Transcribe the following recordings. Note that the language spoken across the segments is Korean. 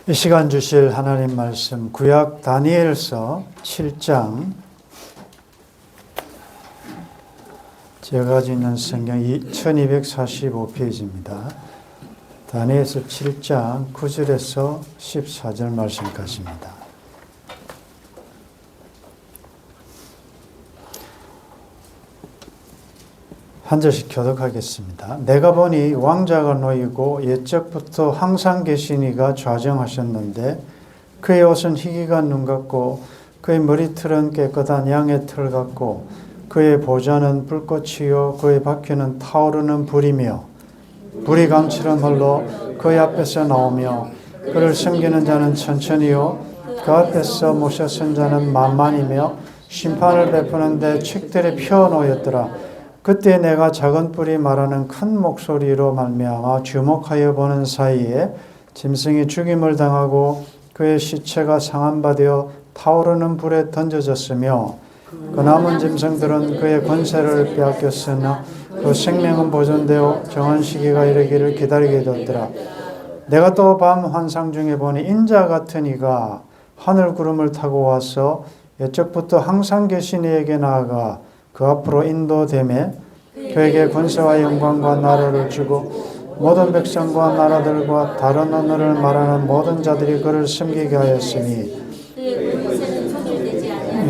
이 시간 주실 하나님 말씀 구약 다니엘서 7장, 제가 가지고 있는 성경 1245페이지입니다. 다니엘서 7장 9절에서 14절 말씀까지입니다. 한 절씩 교독하겠습니다. 내가 보니 왕자가 놓이고 옛적부터 항상 계신 이가 좌정하셨는데 그의 옷은 희기가 눈 같고 그의 머리털은 깨끗한 양의 털 같고 그의 보좌는 불꽃이요 그의 바퀴는 타오르는 불이며 불이 강처럼 흘러 그의 앞에서 나오며 그를 섬기는 자는 천천히요 그 앞에서 모셔 선 자는 만만이며 심판을 베푸는데 책들이 펴놓였더라. 그때 내가 작은 뿔이 말하는 큰 목소리로 말미암아 주목하여 보는 사이에 짐승이 죽임을 당하고 그의 시체가 상한 바 되어 타오르는 불에 던져졌으며 그 남은 짐승들은 그의 권세를 빼앗겼으나 그 생명은 보존되어 정한 시기가 이르기를 기다리게 되었더라. 내가 또 밤 환상 중에 보니 인자 같은 이가 하늘 구름을 타고 와서 옛적부터 항상 계신 이에게 나아가 그 앞으로 인도되매 그에게 권세와 영광과 나라를 주고 모든 백성과 나라들과 다른 언어를 말하는 모든 자들이 그를 섬기게 하였으니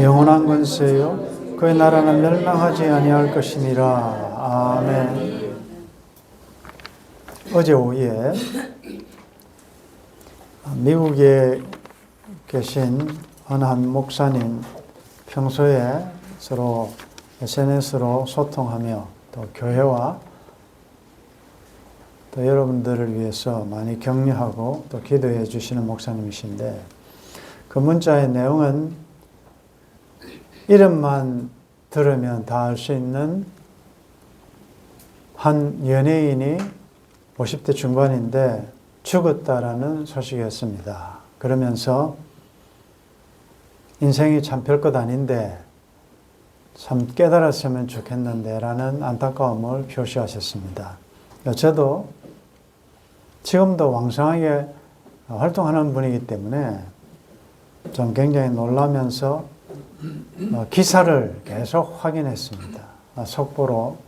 영원한 권세요 그의 나라는 멸망하지 아니할 것이니라. 아멘. 어제 오후에 미국에 계신 어느 한 목사님 평소에 서로 SNS로 소통하며 또 교회와 또 여러분들을 위해서 많이 격려하고 또 기도해 주시는 목사님이신데 그 문자의 내용은 이름만 들으면 다 알 수 있는 한 연예인이 50대 중반인데 죽었다라는 소식이었습니다. 그러면서 인생이 참 별것 아닌데 참 깨달았으면 좋겠는데 라는 안타까움을 표시하셨습니다. 저도 지금도 왕성하게 활동하는 분이기 때문에 좀 굉장히 놀라면서 기사를 계속 확인했습니다. 속보로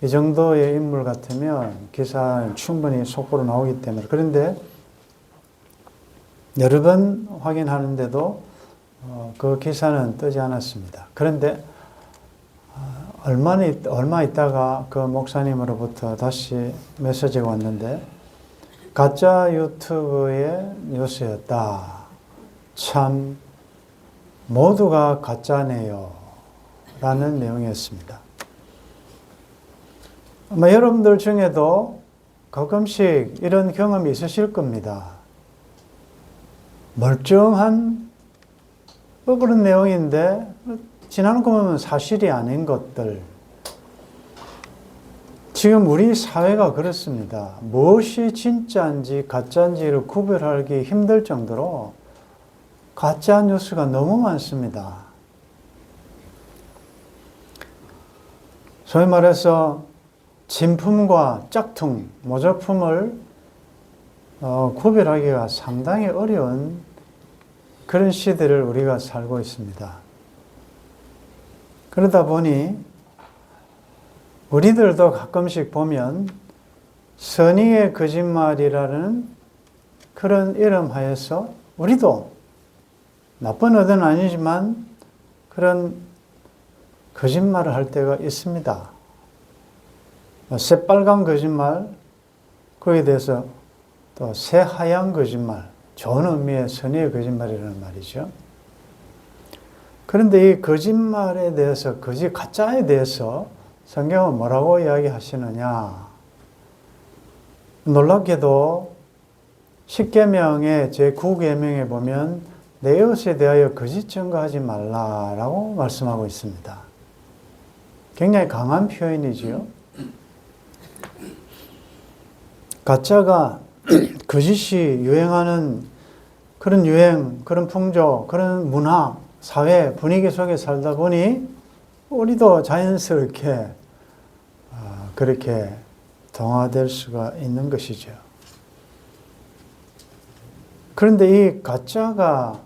이 정도의 인물 같으면 기사 충분히 속보로 나오기 때문에. 그런데 여러 번 확인하는데도 그 기사는 뜨지 않았습니다. 그런데 얼마 있다가 그 목사님으로부터 다시 메시지가 왔는데 가짜 유튜브의 뉴스였다. 참 모두가 가짜네요. 라는 내용이었습니다. 아마 여러분들 중에도 가끔씩 이런 경험이 있으실 겁니다. 멀쩡한 그런 내용인데 지나놓고 보면 사실이 아닌 것들. 지금 우리 사회가 그렇습니다. 무엇이 진짜인지 가짜인지를 구별하기 힘들 정도로 가짜 뉴스가 너무 많습니다. 소위 말해서 진품과 짝퉁, 모조품을 구별하기가 상당히 어려운 그런 시대를 우리가 살고 있습니다. 그러다 보니 우리들도 가끔씩 보면 선의의 거짓말이라는 그런 이름 하에서 우리도 나쁜 의도는 아니지만 그런 거짓말을 할 때가 있습니다. 새빨간 거짓말, 거기에 대해서 또 새하얀 거짓말, 좋은 의미의 선의의 거짓말이라는 말이죠. 그런데 이 거짓말에 대해서, 가짜에 대해서 성경은 뭐라고 이야기하시느냐? 놀랍게도 10계명의 제9계명에 보면 내 이웃에 대하여 거짓 증거하지 말라라고 말씀하고 있습니다. 굉장히 강한 표현이지요. 가짜가 거짓이 유행하는 그런 유행, 그런 풍조, 그런 문화, 사회 분위기 속에 살다 보니 우리도 자연스럽게 그렇게 동화될 수가 있는 것이죠. 그런데 이 가짜가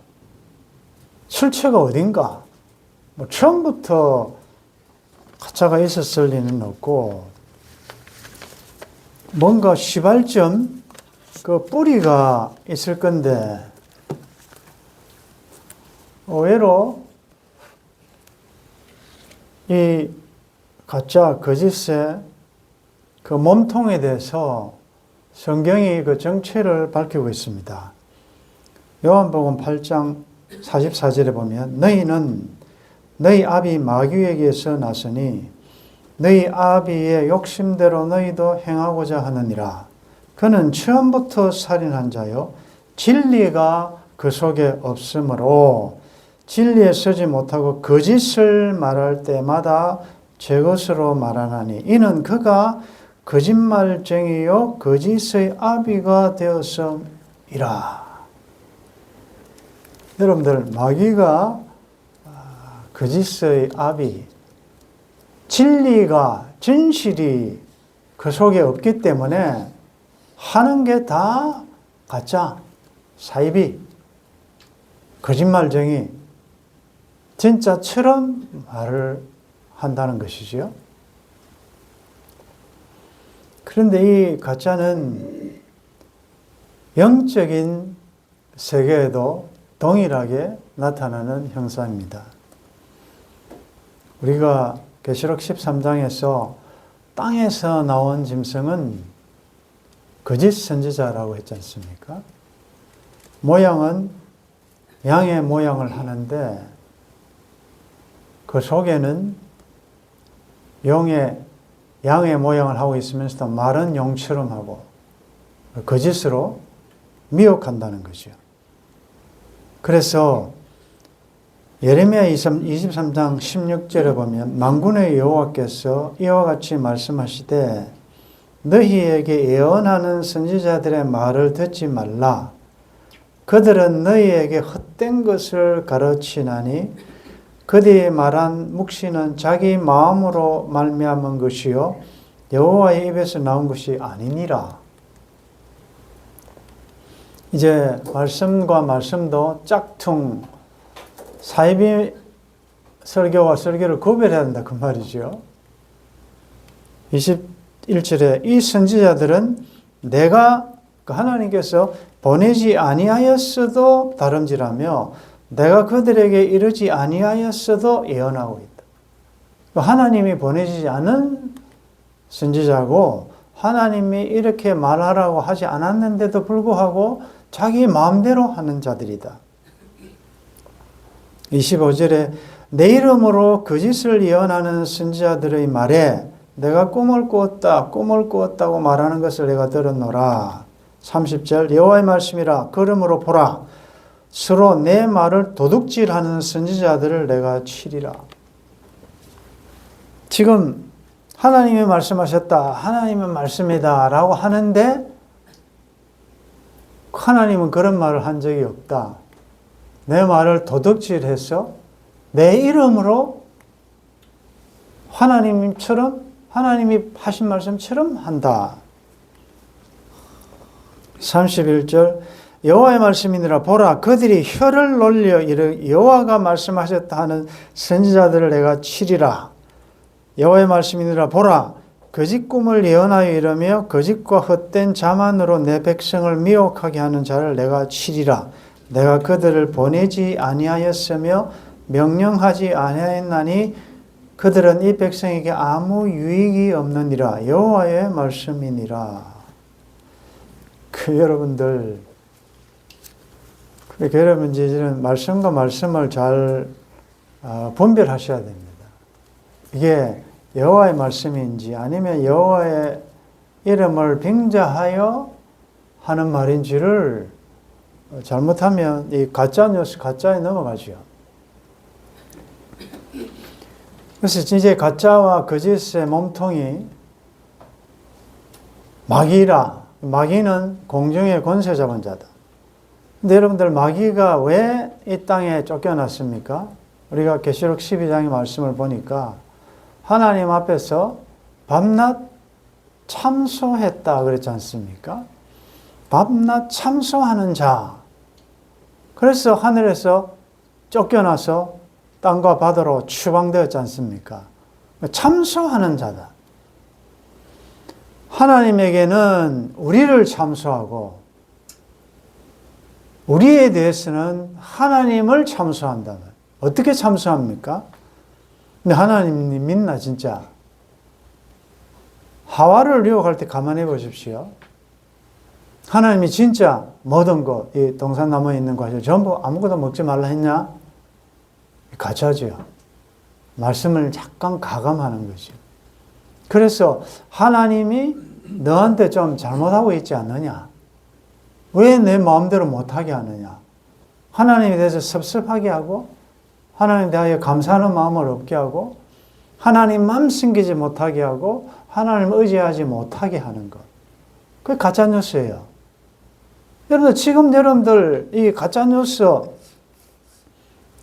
실체가 어딘가? 뭐 처음부터 가짜가 있었을 리는 없고, 뭔가 시발점, 그 뿌리가 있을 건데, 의외로 이 가짜, 거짓의 그 몸통에 대해서 성경이 그 정체를 밝히고 있습니다. 요한복음 8장 44절에 보면 너희는 너희 아비 마귀에게서 났으니 너희 아비의 욕심대로 너희도 행하고자 하느니라. 그는 처음부터 살인한 자요 진리가 그 속에 없으므로 진리에 서지 못하고 거짓을 말할 때마다 제 것으로 말하나니 이는 그가 거짓말쟁이요 거짓의 아비가 되었음이라. 여러분들, 마귀가 거짓의 아비, 진리가, 진실이 그 속에 없기 때문에 하는 게 다 가짜, 사이비, 거짓말쟁이, 진짜처럼 말을 한다는 것이지요. 그런데 이 가짜는 영적인 세계에도 동일하게 나타나는 형상입니다. 우리가 계시록 13장에서 땅에서 나온 짐승은 거짓 선지자라고 했지 않습니까? 모양은 양의 모양을 하는데 그 속에는 양의 모양을 하고 있으면서도 말은 용처럼 하고 거짓으로 미혹한다는 거죠. 그래서 예레미야 23장 16절에 보면 만군의 여호와께서 이와 같이 말씀하시되 너희에게 예언하는 선지자들의 말을 듣지 말라. 그들은 너희에게 헛된 것을 가르치나니 그들이 말한 묵시는 자기 마음으로 말미암은 것이요 여호와의 입에서 나온 것이 아니니라. 이제 말씀과 말씀도 짝퉁, 사이비 설교와 설교를 구별해야 한다 그 말이죠. 21절에 이 선지자들은 내가 하나님께서 보내지 아니하였어도 다름질하며 내가 그들에게 이르지 아니하였어도 예언하고 있다. 하나님이 보내지 않은 선지자고 하나님이 이렇게 말하라고 하지 않았는데도 불구하고 자기 마음대로 하는 자들이다. 25절에 내 이름으로 거짓을 예언하는 선지자들의 말에 내가 꿈을 꾸었다고 말하는 것을 내가 들었노라. 30절 여호와의 말씀이라. 그러므로 보라 서로 내 말을 도둑질하는 선지자들을 내가 치리라. 지금 하나님이 말씀하셨다, 하나님의 말씀이다 라고 하는데 하나님은 그런 말을 한 적이 없다. 내 말을 도둑질해서 내 이름으로 하나님처럼 하나님이 하신 말씀처럼 한다. 31절 여호와의 말씀이니라. 보라 그들이 혀를 놀려 이르 여호와가 말씀하셨다 하는 선지자들을 내가 치리라. 여호와의 말씀이니라. 보라 거짓 꿈을 예언하여 이르며 거짓과 헛된 자만으로 내 백성을 미혹하게 하는 자를 내가 치리라. 내가 그들을 보내지 아니하였으며 명령하지 아니하였나니 그들은 이 백성에게 아무 유익이 없느니라. 여호와의 말씀이니라. 여러분들, 여러분 이제는 말씀과 말씀을 잘 분별하셔야 됩니다. 이게 여호와의 말씀인지 아니면 여호와의 이름을 빙자하여 하는 말인지를 잘못하면 이 가짜 뉴스, 가짜에 넘어가죠. 그래서 이제 가짜와 거짓의 몸통이 마귀라. 마귀는 공중의 권세 잡은 자다. 근데 여러분들 마귀가 왜 이 땅에 쫓겨났습니까? 우리가 계시록 12장의 말씀을 보니까 하나님 앞에서 밤낮 참소했다 그랬지 않습니까? 밤낮 참소하는 자, 그래서 하늘에서 쫓겨나서 땅과 바다로 추방되었지 않습니까? 참소하는 자다. 하나님에게는 우리를 참소하고 우리에 대해서는 하나님을 참소한다. 어떻게 참소합니까? 근데 하나님 믿나 진짜? 하와를 유혹할 때 가만히 보십시오. 하나님이 진짜 모든 것, 이 동산나무에 있는 과실 전부 아무것도 먹지 말라 했냐? 가짜죠. 말씀을 잠깐 가감하는 거죠. 그래서 하나님이 너한테 좀 잘못하고 있지 않느냐? 왜 내 마음대로 못하게 하느냐? 하나님에 대해서 섭섭하게 하고 하나님에 대하여 감사하는 마음을 없게 하고 하나님만 숨기지 못하게 하고 하나님을 의지하지 못하게 하는 것. 그게 가짜뉴스예요. 여러분들 지금 여러분들 이 가짜뉴스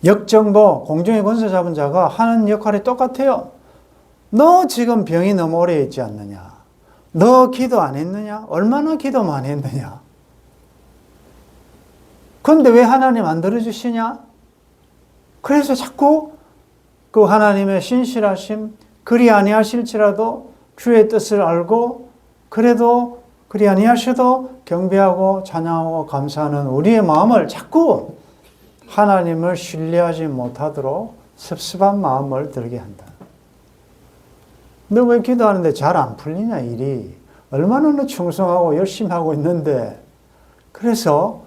역정보 공중의 권세 잡은 자가 하는 역할이 똑같아요. 너 지금 병이 너무 오래 있지 않느냐? 너 기도 안 했느냐? 얼마나 기도 많이 했느냐? 그런데 왜 하나님 안 들어주시냐? 그래서 자꾸 그 하나님의 신실하심, 그리 아니하실지라도 주의 뜻을 알고 그래도 그리 아니하셔도 경배하고 찬양하고 감사하는 우리의 마음을 자꾸 하나님을 신뢰하지 못하도록 섭섭한 마음을 들게 한다. 너 왜 기도하는데 잘 안 풀리냐 일이. 얼마나 너 충성하고 열심히 하고 있는데. 그래서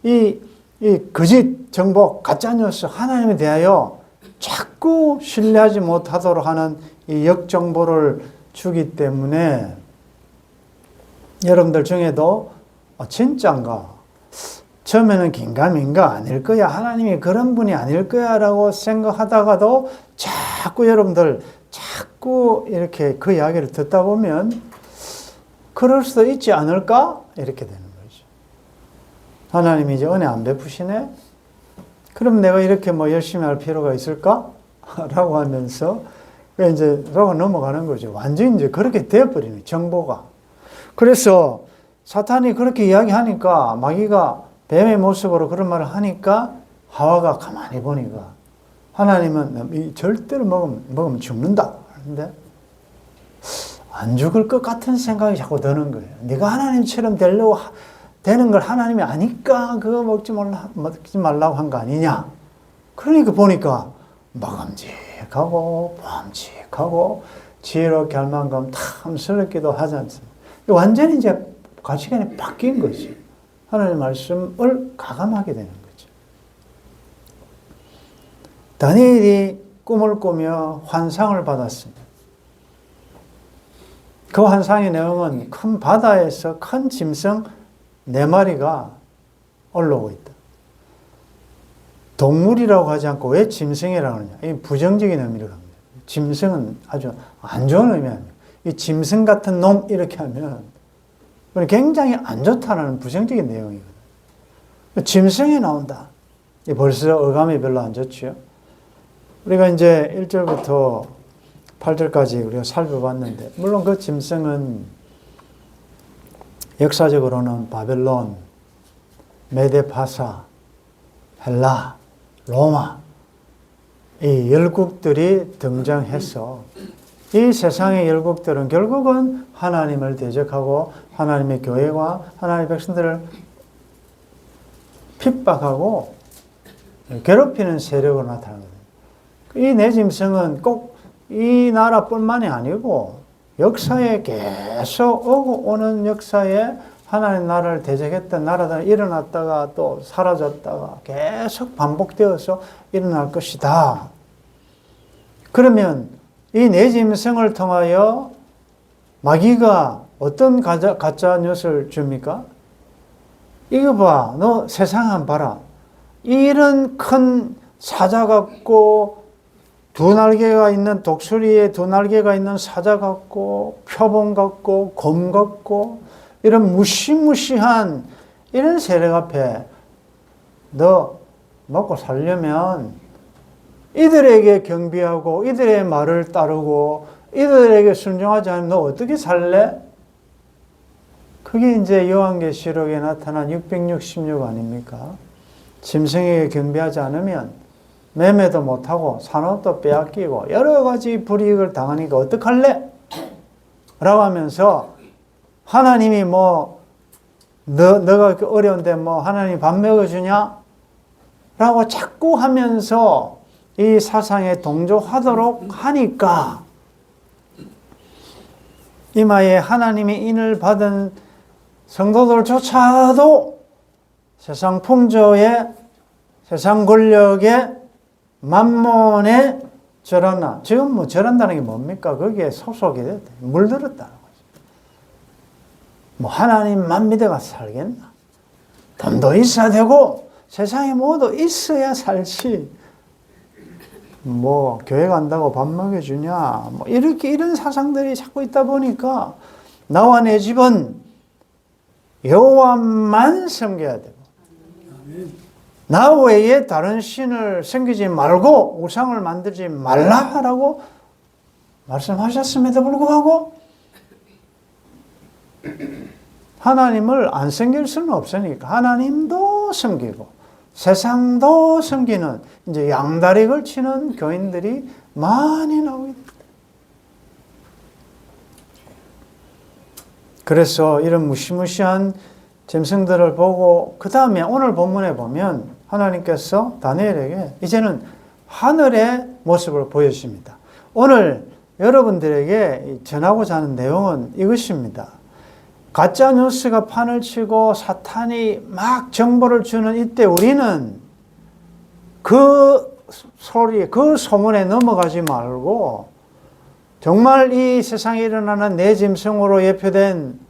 이 거짓 정보, 가짜뉴스 하나님에 대하여 자꾸 신뢰하지 못하도록 하는 이 역정보를 주기 때문에 여러분들 중에도 진짠가? 처음에는 긴가민가 아닐 거야. 하나님이 그런 분이 아닐 거야 라고 생각하다가도 자꾸 여러분들 자꾸 이렇게 그 이야기를 듣다 보면 그럴 수도 있지 않을까? 이렇게 되는 거죠. 하나님이 이제 은혜 안 베푸시네? 그럼 내가 이렇게 뭐 열심히 할 필요가 있을까? 라고 하면서 이제 라고 넘어가는 거죠. 완전히 이제 그렇게 되어버리는 정보가. 그래서 사탄이 그렇게 이야기하니까 마귀가 뱀의 모습으로 그런 말을 하니까 하와가 가만히 보니까 하나님은 절대로 먹으면 죽는다. 그런데 안 죽을 것 같은 생각이 자꾸 드는 거예요. 네가 하나님처럼 되는 걸 하나님이 아니까 그거 먹지 말라고 한 거 아니냐. 그러니까 보니까 먹음직하고 범직하고 지혜롭게 할 만큼 탐스럽기도 하지 않습니까? 완전히 이제 가치관이 바뀐 거지. 하나님의 말씀을 가감하게 되는 거죠. 다니엘이 꿈을 꾸며 환상을 받았습니다. 그 환상의 내용은 큰 바다에서 큰 짐승 4마리가 올라오고 있다. 동물이라고 하지 않고 왜 짐승이라고 하느냐. 이 부정적인 의미를 합니다. 짐승은 아주 안 좋은 의미입니다. 이 짐승 같은 놈 이렇게 하면 굉장히 안 좋다는 부정적인 내용이거든요. 짐승이 나온다. 벌써 어감이 별로 안 좋죠. 우리가 이제 1절부터 8절까지 우리가 살펴봤는데, 물론 그 짐승은 역사적으로는 바벨론, 메데파사, 헬라, 로마, 이 열국들이 등장해서 이 세상의 열국들은 결국은 하나님을 대적하고 하나님의 교회와 하나님의 백성들을 핍박하고 괴롭히는 세력으로 나타나거든요. 이 네 짐승은 꼭 이 나라뿐만이 아니고 역사에 계속 오고 오는 역사에 하나님 나라를 대적했던 나라들은 일어났다가 또 사라졌다가 계속 반복되어서 일어날 것이다. 그러면 이 네 짐승을 통하여 마귀가 어떤 가짜 뉴스를 줍니까? 이거 봐, 너 세상 한번 봐라. 이런 큰 사자 같고 두 날개가 있는 독수리에 두 날개가 있는 사자 같고 표범 같고 곰 같고 이런 무시무시한 이런 세력 앞에 너 먹고 살려면 이들에게 경비하고 이들의 말을 따르고 이들에게 순종하지 않으면 너 어떻게 살래? 그게 이제 요한계시록에 나타난 666 아닙니까? 짐승에게 경배하지 않으면 매매도 못하고 산업도 빼앗기고 여러 가지 불이익을 당하니까 어떡할래? 라고 하면서 하나님이 너가 어려운데 하나님 밥 먹여주냐? 라고 자꾸 하면서 이 사상에 동조하도록 하니까 이마에 하나님의 인을 받은 성도들조차도 세상 풍조에, 세상 권력에, 만몬에 절하나. 지금 절한다는 게 뭡니까? 거기에 소속이 됐다. 물들었다는 거죠. 하나님만 믿어가 살겠나? 돈도 있어야 되고 세상에 뭐도 있어야 살지. 교회 간다고 밥 먹여주냐? 이런 사상들이 자꾸 있다 보니까 나와 내 집은 여호와만 섬겨야 되고 나 외에 다른 신을 섬기지 말고 우상을 만들지 말라라고 말씀하셨음에도 불구하고 하나님을 안 섬길 수는 없으니까 하나님도 섬기고 세상도 섬기는 이제 양다리 걸치는 교인들이 많이 나오게 됩니다. 그래서 이런 무시무시한 짐승들을 보고 그 다음에 오늘 본문에 보면 하나님께서 다니엘에게 이제는 하늘의 모습을 보여주십니다. 오늘 여러분들에게 전하고자 하는 내용은 이것입니다. 가짜 뉴스가 판을 치고 사탄이 막 정보를 주는 이때 우리는 그 소리, 그 소문에 넘어가지 말고 정말 이 세상에 일어나는 내 짐승으로 예표된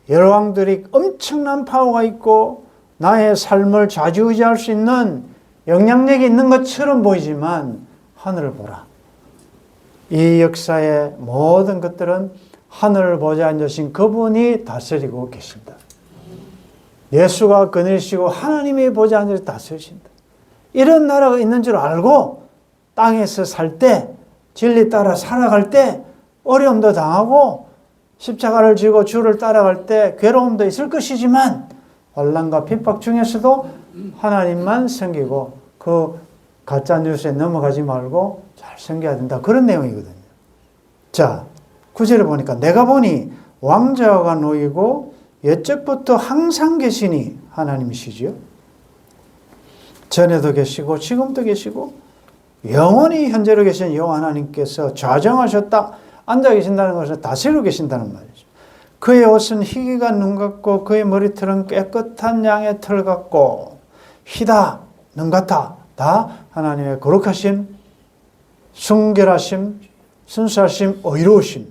열왕들이 엄청난 파워가 있고 나의 삶을 좌지우지할 수 있는 영향력이 있는 것처럼 보이지만 하늘을 보라. 이 역사의 모든 것들은 하늘을 보좌에 앉으신 그분이 다스리고 계신다. 예수가 그늘이시고 하나님이 보좌에 앉아서 다스리신다. 이런 나라가 있는 줄 알고 땅에서 살 때, 진리 따라 살아갈 때 어려움도 당하고 십자가를 지고 주를 따라갈 때 괴로움도 있을 것이지만 환난과 핍박 중에서도 하나님만 섬기고 그 가짜 뉴스에 넘어가지 말고 잘 섬겨야 된다. 그런 내용이거든요. 자, 9절에 보니까 내가 보니 왕자가 놓이고 옛적부터 항상 계시니 하나님이시지요. 전에도 계시고 지금도 계시고 영원히 현재로 계신 여호와 하나님께서 좌정하셨다. 앉아 계신다는 것은 다스리고 계신다는 말이죠. 그의 옷은 희기가 눈 같고 그의 머리털은 깨끗한 양의 털 같고 희다, 눈 같아. 다 하나님의 거룩하심, 순결하심, 순수하심, 의로우심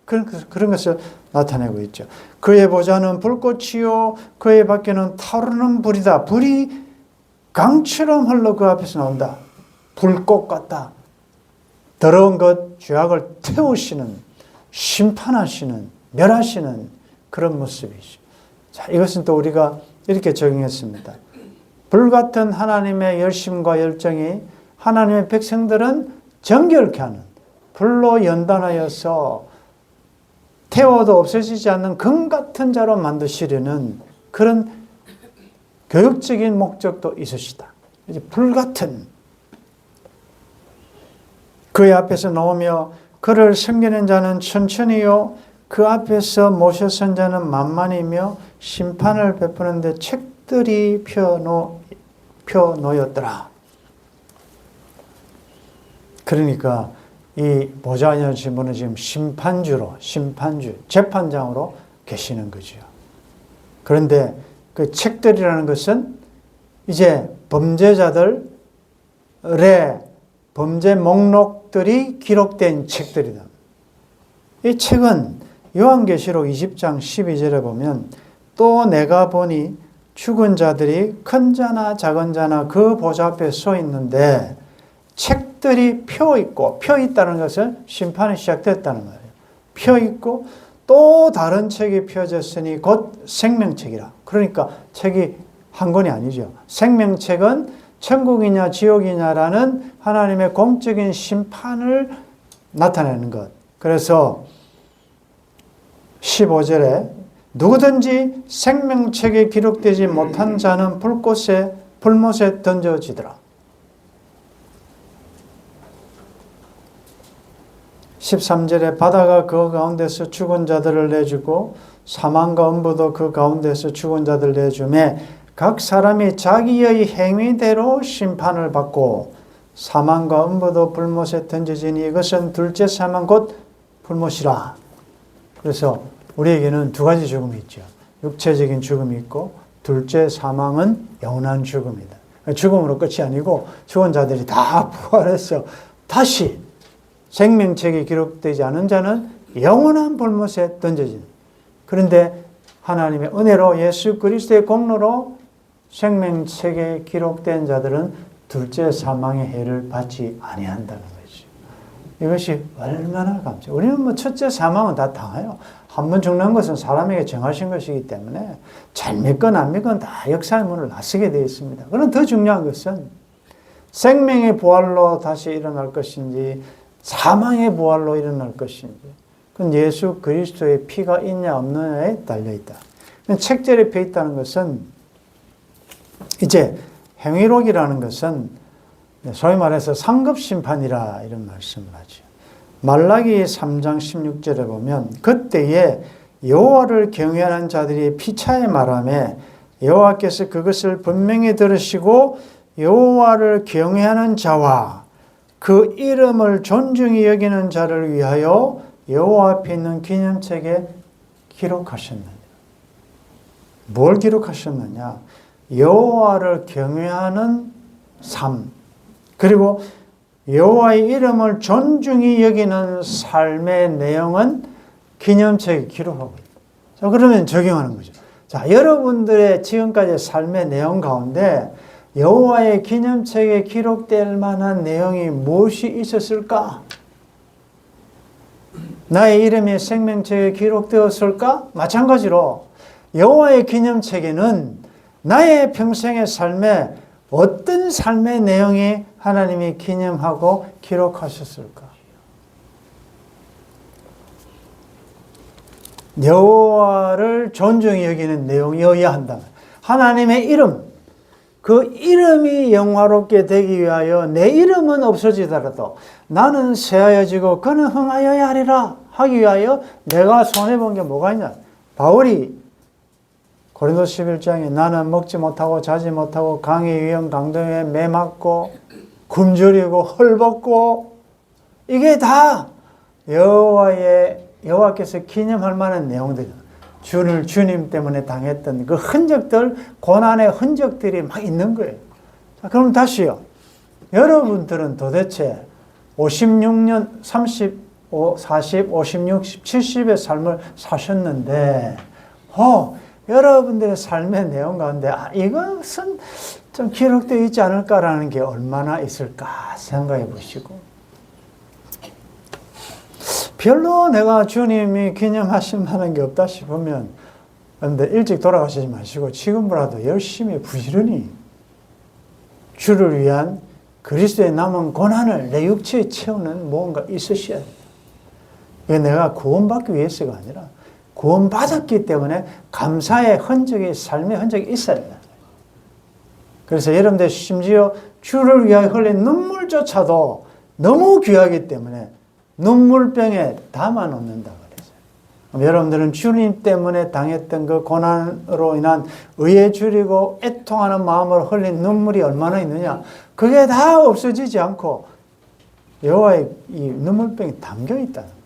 그런 것을 나타내고 있죠. 그의 보좌는 불꽃이요 그의 밖에는 타오르는 불이다. 불이 강처럼 흘러 그 앞에서 나온다. 불꽃 같다. 더러운 것, 죄악을 태우시는, 심판하시는, 멸하시는 그런 모습이죠. 자, 이것은 또 우리가 이렇게 적용했습니다. 불같은 하나님의 열심과 열정이 하나님의 백성들은 정결케 하는 불로 연단하여서 태워도 없어지지 않는 금 같은 자로 만드시려는 그런 교육적인 목적도 있으시다. 이제 불같은 그의 앞에서 나오며 그를 섬기는 자는 천천히요 그 앞에서 모셔선 자는 만만이며 심판을 베푸는데 책들이 펴놓였더라. 그러니까 이 보좌에 앉으신 분은 지금 심판주, 재판장으로 계시는 거죠. 그런데 그 책들이라는 것은 이제 범죄자들의 범죄 목록들이 기록된 책들이다. 이 책은 요한계시록 20장 12절에 보면 또 내가 보니 죽은 자들이 큰 자나 작은 자나 그 보좌 앞에 서 있는데 책들이 펴 있다는 것은 심판이 시작됐다는 거예요. 펴 있고 또 다른 책이 펴졌으니 곧 생명책이라. 그러니까 책이 한 권이 아니죠. 생명책은 천국이냐 지옥이냐라는 하나님의 공적인 심판을 나타내는 것. 그래서 15절에 누구든지 생명책에 기록되지 못한 자는 불꽃에 불못에 던져지더라. 13절에 바다가 그 가운데서 죽은 자들을 내주고 사망과 음부도 그 가운데서 죽은 자들을 내주매 각 사람이 자기의 행위대로 심판을 받고 사망과 음부도 불못에 던져지니 이것은 둘째 사망 곧 불못이라. 그래서 우리에게는 두 가지 죽음이 있죠. 육체적인 죽음이 있고 둘째 사망은 영원한 죽음이다. 죽음으로 끝이 아니고 죽은 자들이 다 부활해서 다시 생명책이 기록되지 않은 자는 영원한 불못에 던져진다. 그런데 하나님의 은혜로 예수 그리스도의 공로로 생명책에 기록된 자들은 둘째 사망의 해를 받지 아니한다는 거죠. 이것이 얼마나 감사해요. 우리는 뭐 첫째 사망은 다 당해요. 한 번 죽는 것은 사람에게 정하신 것이기 때문에 잘 믿건 안 믿건 다 역사의 문을 나서게 되어 있습니다. 그러나 더 중요한 것은 생명의 부활로 다시 일어날 것인지 사망의 부활로 일어날 것인지 그건 예수 그리스도의 피가 있냐 없느냐에 달려있다. 책절에 펴 있다는 것은 이제 행위록이라는 것은 소위 말해서 상급심판이라 이런 말씀을 하죠. 말라기 3장 16절에 보면 그때에 여호와를 경외하는 자들이 피차에 말하며 여호와께서 그것을 분명히 들으시고 여호와를 경외하는 자와 그 이름을 존중히 여기는 자를 위하여 여호와 앞에 있는 기념책에 기록하셨느냐. 뭘 기록하셨느냐. 여호와를 경외하는 삶 그리고 여호와의 이름을 존중히 여기는 삶의 내용은 기념책에 기록하고 있다. 자, 그러면 적용하는 거죠. 자, 여러분들의 지금까지 삶의 내용 가운데 여호와의 기념책에 기록될 만한 내용이 무엇이 있었을까? 나의 이름이 생명책에 기록되었을까? 마찬가지로 여호와의 기념책에는 나의 평생의 삶에 어떤 삶의 내용이 하나님이 기념하고 기록하셨을까? 여호와를 존중히 여기는 내용이어야 한다. 하나님의 이름, 그 이름이 영화롭게 되기 위하여 내 이름은 없어지더라도 나는 새하여지고 그는 흥하여야 하리라 하기 위하여 내가 손해본 게 뭐가 있냐. 바울이 고린도서 11장에 나는 먹지 못하고 자지 못하고 강의 위험 강등에 매 맞고 굶주리고 헐벗고 이게 다 여호와께서 기념할 만한 내용들이다. 주님 때문에 당했던 그 흔적들, 고난의 흔적들이 막 있는 거예요. 자, 그럼 다시요. 여러분들은 도대체 56년, 35, 40, 50, 60, 70의 삶을 사셨는데, 여러분들의 삶의 내용 가운데 이것은 좀 기록되어 있지 않을까라는 게 얼마나 있을까 생각해 보시고 별로 내가 주님이 기념하실 만한 게 없다 싶으면 그런데 일찍 돌아가시지 마시고 지금보다도 열심히 부지런히 주를 위한 그리스도의 남은 고난을 내 육체에 채우는 뭔가 있으셔야 돼요. 이게 내가 구원받기 위해서가 아니라 구원받았기 때문에 감사의 흔적이, 삶의 흔적이 있어야 돼요. 그래서 여러분들 심지어 주를 위하여 흘린 눈물조차도 너무 귀하기 때문에 눈물병에 담아 놓는다 그랬어요. 그럼 여러분들은 주님 때문에 당했던 그 고난으로 인한 의에 줄이고 애통하는 마음으로 흘린 눈물이 얼마나 있느냐. 그게 다 없어지지 않고 여호와의 이 눈물병이 담겨 있다는 거예요.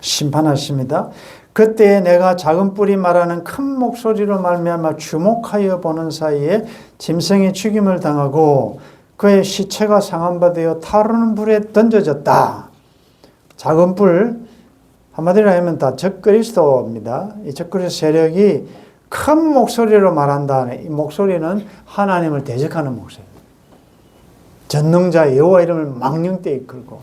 심판하십니다. 그때에 내가 작은 뿔이 말하는 큰 목소리로 말미암아 주목하여 보는 사이에 짐승이 죽임을 당하고 그의 시체가 상한 되어 타오르는 불에 던져졌다. 작은 뿔, 한마디로 하면 다 적그리스도입니다. 이 적그리스도 세력이 큰 목소리로 말한다. 이 목소리는 하나님을 대적하는 목소리. 전능자 여호와 이름을 망령되이 이끌고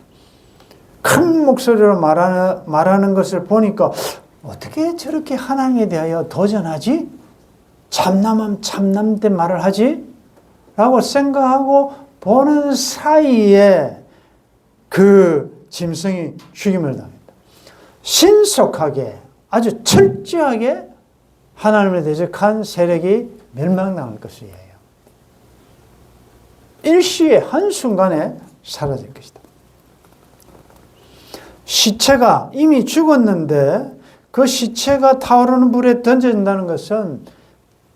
큰 목소리로 말하는 것을 보니까 어떻게 저렇게 하나님에 대하여 도전하지? 참남된 말을 하지? 라고 생각하고 보는 사이에 그 짐승이 죽임을 당했다. 신속하게 아주 철저하게 하나님을 대적한 세력이 멸망당할 것이에요. 일시에 한순간에 사라질 것이다. 시체가 이미 죽었는데 그 시체가 타오르는 불에 던져진다는 것은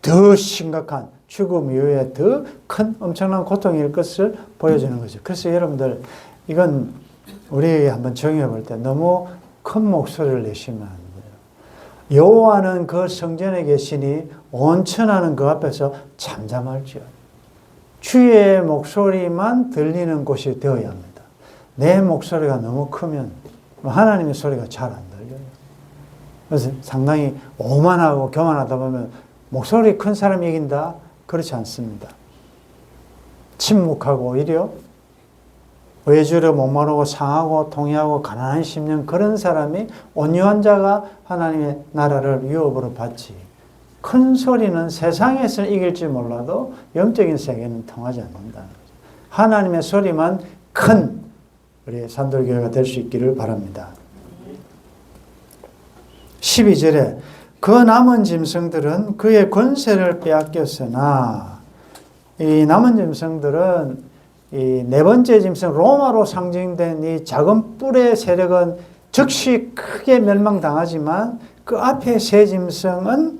더 심각한 죽음 이후에 더 큰 엄청난 고통일 것을 보여주는 거죠. 그래서 여러분들 이건 우리 한번 정해 볼 때 너무 큰 목소리를 내시면 안 돼요. 여호와는 그 성전에 계시니 온 천하는 그 앞에서 잠잠할지어다. 주의 목소리만 들리는 곳이 되어야 합니다. 내 목소리가 너무 크면 하나님의 소리가 잘 안 들려요. 그래서 상당히 오만하고 교만하다 보면 목소리 큰 사람이 이긴다? 그렇지 않습니다. 침묵하고 오히려 외주를 목마르고 상하고 통해하고 가난한 심령 그런 사람이 온유한 자가 하나님의 나라를 유업으로 받지. 큰 소리는 세상에서는 이길지 몰라도 영적인 세계는 통하지 않는다는 거죠. 하나님의 소리만 큰 우리 산돌교회가 될 수 있기를 바랍니다. 12절에 그 남은 짐승들은 그의 권세를 빼앗겼으나 이 남은 짐승들은 이 네 번째 짐승 로마로 상징된 이 작은 뿔의 세력은 즉시 크게 멸망당하지만 그 앞에 세 짐승은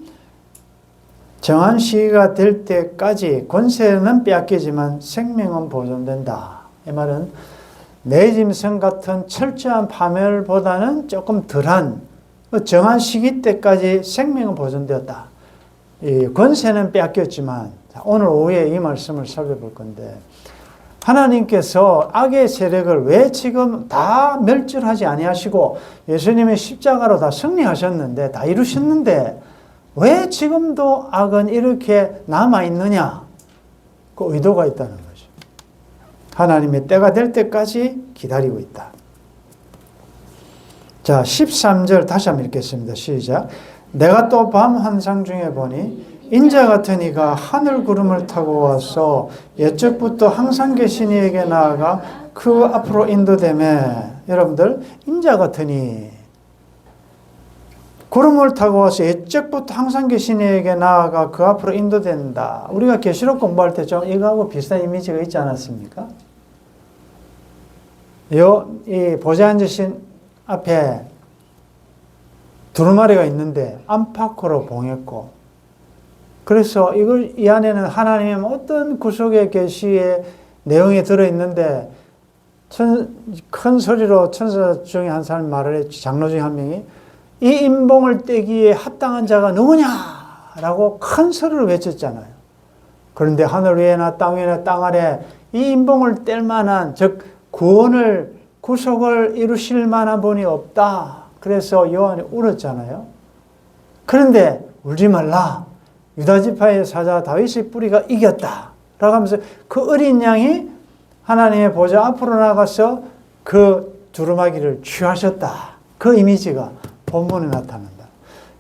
정한 시기가 될 때까지 권세는 빼앗기지만 생명은 보존된다. 이 말은 네 짐승 같은 철저한 파멸보다는 조금 덜한 정한 시기 때까지 생명은 보존되었다. 이 권세는 빼앗겼지만 오늘 오후에 이 말씀을 살펴볼 건데 하나님께서 악의 세력을 왜 지금 다 멸절하지 아니하시고 예수님의 십자가로 다 승리하셨는데 다 이루셨는데 왜 지금도 악은 이렇게 남아있느냐? 그 의도가 있다는 거죠. 하나님의 때가 될 때까지 기다리고 있다. 자, 13절 다시 한번 읽겠습니다. 시작. 내가 또 밤 환상 중에 보니 인자 같은 이가 하늘 구름을 타고 와서 옛적부터 항상 계신 이에게 나아가 그 앞으로 인도되매 여러분들 인자 같은 이 구름을 타고 와서 옛적부터 항상 계신 이에게 나아가 그 앞으로 인도된다. 우리가 계시록 공부할 때 좀 이거하고 비슷한 이미지가 있지 않았습니까? 이 보좌에 앉으신 앞에 두루마리가 있는데 안팎으로 봉했고 그래서 이 안에는 하나님의 어떤 구속의 계시의 내용이 들어있는데 큰 소리로 천사 중에 한 사람이 말을 했지. 장로 중에 한 명이 이 인봉을 떼기에 합당한 자가 누구냐라고 큰 소리를 외쳤잖아요. 그런데 하늘 위에나 땅 위에나 땅 아래 이 인봉을 뗄 만한 즉 구속을 이루실 만한 분이 없다. 그래서 요한이 울었잖아요. 그런데 울지 말라. 유다지파의 사자 다윗의 뿌리가 이겼다. 라고 하면서 그 어린 양이 하나님의 보좌 앞으로 나가서 그 두루마기를 취하셨다. 그 이미지가 본문에 나타난다.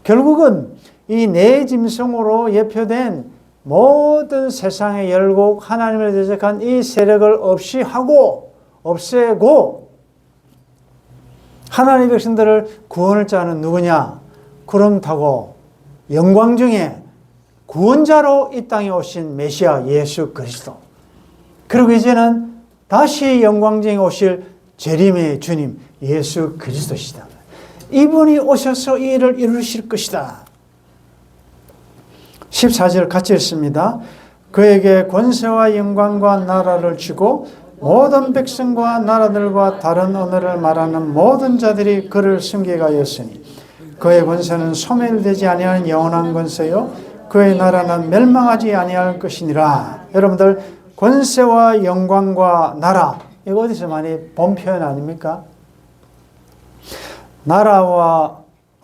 결국은 이 네 짐승으로 예표된 모든 세상의 열국 하나님을 대적한 이 세력을 없애고 하나님의 백성들을 구원할 자는 누구냐? 구름 타고 영광 중에 구원자로 이 땅에 오신 메시아 예수 그리스도. 그리고 이제는 다시 영광중에 오실 재림의 주님 예수 그리스도시다. 이분이 오셔서 이 일을 이루실 것이다. 14절 같이 읽습니다. 그에게 권세와 영광과 나라를 주고 모든 백성과 나라들과 다른 언어를 말하는 모든 자들이 그를 섬기가였으니 그의 권세는 소멸되지 아니하는 영원한 권세요 그의 나라는 멸망하지 아니할 것이니라. 여러분들 권세와 영광과 나라 이거 어디서 많이 본 표현 아닙니까? 나라와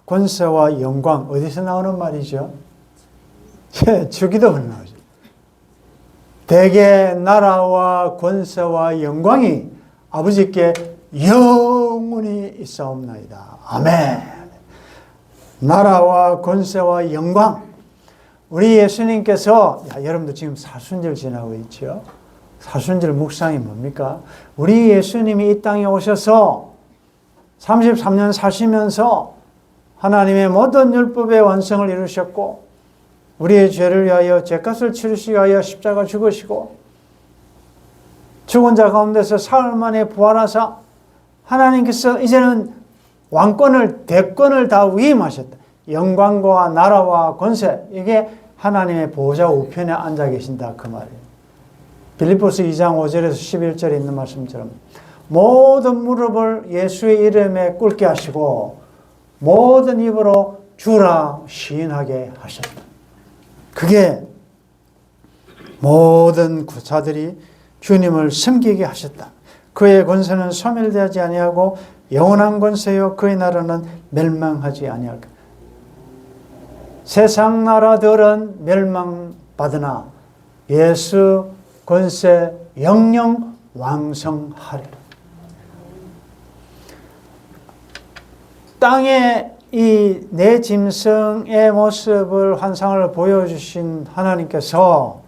권세와 영광 어디서 나오는 말이죠? 주기도문에 나오죠. 대개 나라와 권세와 영광이 아버지께 영원히 있사옵나이다. 아멘. 나라와 권세와 영광. 우리 예수님께서 여러분들 지금 사순절 지나고 있죠. 사순절 묵상이 뭡니까? 우리 예수님이 이 땅에 오셔서 33년 사시면서 하나님의 모든 율법의 완성을 이루셨고 우리의 죄를 위하여 죄값을 치르시기 위하여 십자가 죽으시고 죽은 자 가운데서 사흘 만에 부활하사 하나님께서 이제는 왕권을 대권을 다 위임하셨다. 영광과 나라와 권세, 이게 하나님의 보좌 우편에 앉아 계신다 그 말이에요. 빌립보서 2장 5절에서 11절에 있는 말씀처럼 모든 무릎을 예수의 이름에 꿇게 하시고 모든 입으로 주라 시인하게 하셨다. 그게 모든 구사들이 주님을 섬기게 하셨다. 그의 권세는 소멸되지 아니하고 영원한 권세요 그의 나라는 멸망하지 아니할 것. 세상 나라들은 멸망받으나 예수 권세 영영 왕성하리라. 땅에 이 내 짐승의 모습을 환상을 보여주신 하나님께서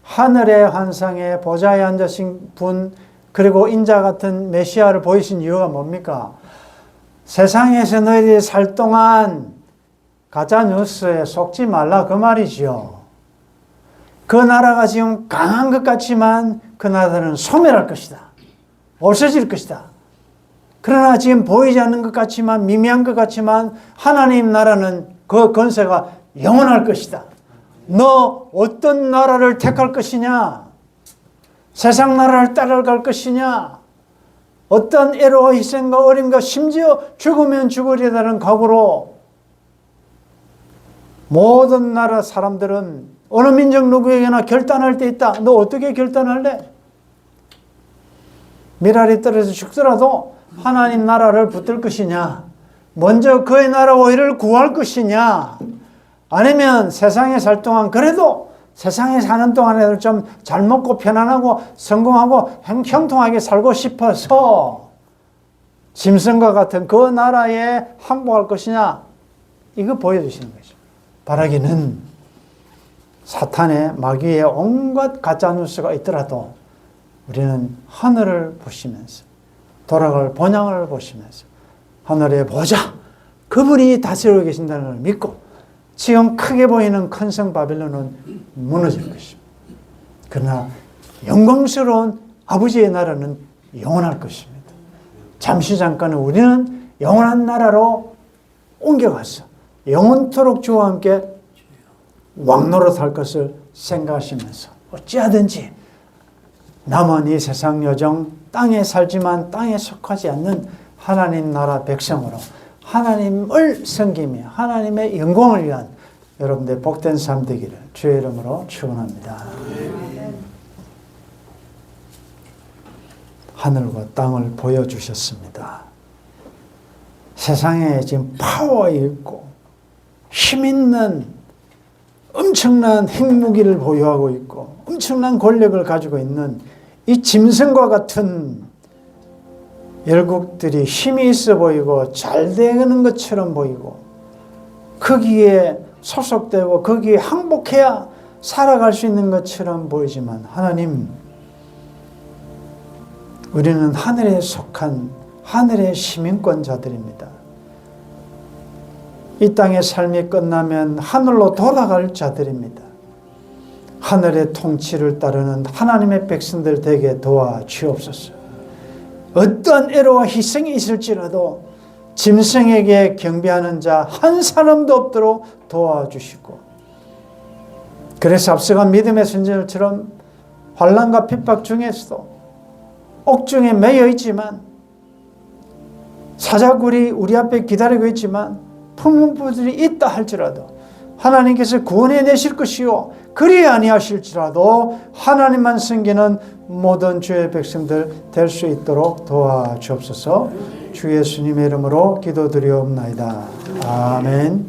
하늘의 환상에 보좌에 앉으신 분 그리고 인자 같은 메시아를 보이신 이유가 뭡니까? 세상에서 너희들이 살 동안 가짜 뉴스에 속지 말라 그 말이지요. 그 나라가 지금 강한 것 같지만 그 나라는 소멸할 것이다. 없어질 것이다. 그러나 지금 보이지 않는 것 같지만 미미한 것 같지만 하나님 나라는 그 권세가 영원할 것이다. 너 어떤 나라를 택할 것이냐? 세상 나라를 따라갈 것이냐? 어떤 애로와 희생과 어림과 심지어 죽으면 죽으리라는 각오로 모든 나라 사람들은 어느 민족 누구에게나 결단할 때 있다. 너 어떻게 결단할래? 미랄이 떨어져 죽더라도 하나님 나라를 붙들 것이냐? 먼저 그의 나라 오히려 구할 것이냐? 아니면 세상에 살 동안 그래도 세상에 사는 동안에도 좀 잘 먹고 편안하고 성공하고 형통하게 살고 싶어서 짐승과 같은 그 나라에 항복할 것이냐? 이거 보여주시는 거죠. 바라기는 사탄의 마귀의 온갖 가짜뉴스가 있더라도 우리는 하늘을 보시면서 돌아갈 본향을 보시면서 하늘의 보좌 그분이 다스리고 계신다는 걸 믿고 지금 크게 보이는 큰 성 바빌론은 무너질 것입니다. 그러나 영광스러운 아버지의 나라는 영원할 것입니다. 잠시 잠깐은 우리는 영원한 나라로 옮겨가서 영원토록 주와 함께 왕노릇할 것을 생각하시면서 어찌하든지 남은 이 세상 여정 땅에 살지만 땅에 속하지 않는 하나님 나라 백성으로 하나님을 섬기며 하나님의 영광을 위한 여러분들의 복된 삶 되기를 주의 이름으로 축원합니다. 하늘과 땅을 보여주셨습니다. 세상에 지금 파워 있고 힘 있는 엄청난 핵무기를 보유하고 있고 엄청난 권력을 가지고 있는 이 짐승과 같은 열국들이 힘이 있어 보이고 잘 되는 것처럼 보이고 거기에 소속되고 거기에 항복해야 살아갈 수 있는 것처럼 보이지만 하나님, 우리는 하늘에 속한 하늘의 시민권자들입니다. 이 땅의 삶이 끝나면 하늘로 돌아갈 자들입니다. 하늘의 통치를 따르는 하나님의 백성들 되게 도와주옵소서. 어떠한 애로와 희생이 있을지라도 짐승에게 경배하는 자 한 사람도 없도록 도와주시고, 그래서 앞서간 믿음의 선지자들처럼 환난과 핍박 중에서도 옥중에 매여 있지만 사자굴이 우리 앞에 기다리고 있지만 품은 부들이 있다 할지라도 하나님께서 구원해 내실 것이요 그리 아니하실지라도 하나님만 섬기는 모든 주의 백성들 될 수 있도록 도와주옵소서. 주 예수님의 이름으로 기도드리옵나이다. 아멘.